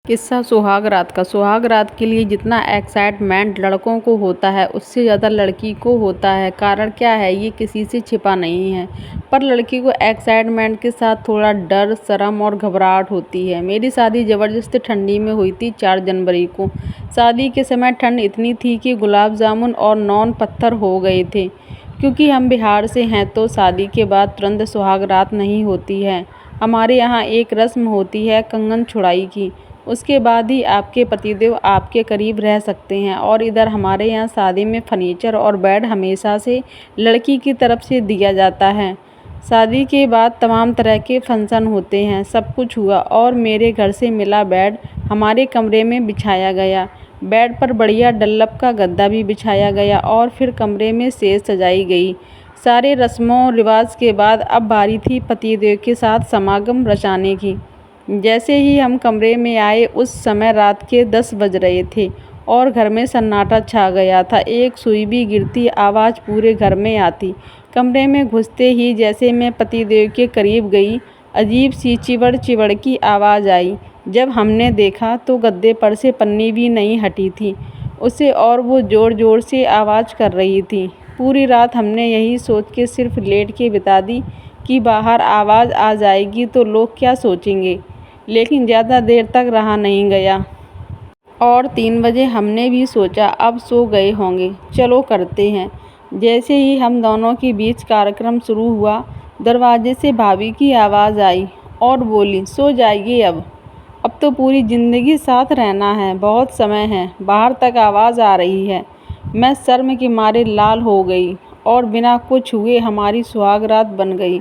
किस्सा सुहाग रात का। सुहाग रात के लिए जितना एक्साइटमेंट लड़कों को होता है उससे ज़्यादा लड़की को होता है। कारण क्या है ये किसी से छिपा नहीं है, पर लड़की को एक्साइटमेंट के साथ थोड़ा डर, शर्म और घबराहट होती है। मेरी शादी ज़बरदस्ती ठंडी में हुई थी 4 जनवरी को। शादी के समय ठंड इतनी थी कि गुलाब जामुन और नॉन पत्थर हो गए थे। क्योंकि हम बिहार से हैं तो शादी के बाद तुरंत सुहाग रात नहीं होती है। हमारे यहाँ एक रस्म होती है कंगन छुड़ाई की, उसके बाद ही आपके पतिदेव आपके करीब रह सकते हैं। और इधर हमारे यहाँ शादी में फर्नीचर और बेड हमेशा से लड़की की तरफ से दिया जाता है। शादी के बाद तमाम तरह के फंक्शन होते हैं, सब कुछ हुआ और मेरे घर से मिला बेड हमारे कमरे में बिछाया गया। बेड पर बढ़िया डल्लब का गद्दा भी बिछाया गया और फिर कमरे में सेज सजाई गई। सारे रस्मों रिवाज के बाद अब बारी थी पतिदेव के साथ समागम रचाने की। जैसे ही हम कमरे में आए उस समय रात के 10 बज रहे थे और घर में सन्नाटा छा गया था। एक सुई भी गिरती आवाज़ पूरे घर में आती। कमरे में घुसते ही जैसे मैं पतिदेव के करीब गई, अजीब सी चिवड़ चिवड़ की आवाज़ आई। जब हमने देखा तो गद्दे पर से पन्नी भी नहीं हटी थी उसे और वो ज़ोर ज़ोर से आवाज़ कर रही थी। पूरी रात हमने यही सोच के सिर्फ लेट के बिता दी कि बाहर आवाज़ आ जाएगी तो लोग क्या सोचेंगे, लेकिन ज़्यादा देर तक रहा नहीं गया और 3 बजे हमने भी सोचा अब सो गए होंगे, चलो करते हैं। जैसे ही हम दोनों के बीच कार्यक्रम शुरू हुआ, दरवाजे से भाभी की आवाज़ आई और बोली, सो जाइए अब तो पूरी ज़िंदगी साथ रहना है, बहुत समय है। बाहर तक आवाज़ आ रही है। मैं शर्म के मारे लाल हो गई और बिना कुछ हुए हमारी सुहाग रात बन गई।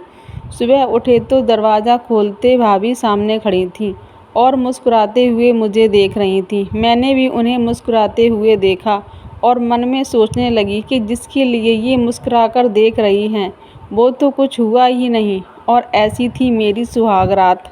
सुबह उठे तो दरवाज़ा खोलते भाभी सामने खड़ी थी और मुस्कुराते हुए मुझे देख रही थी। मैंने भी उन्हें मुस्कुराते हुए देखा और मन में सोचने लगी कि जिसके लिए ये मुस्कुराकर देख रही हैं वो तो कुछ हुआ ही नहीं। और ऐसी थी मेरी सुहाग रात।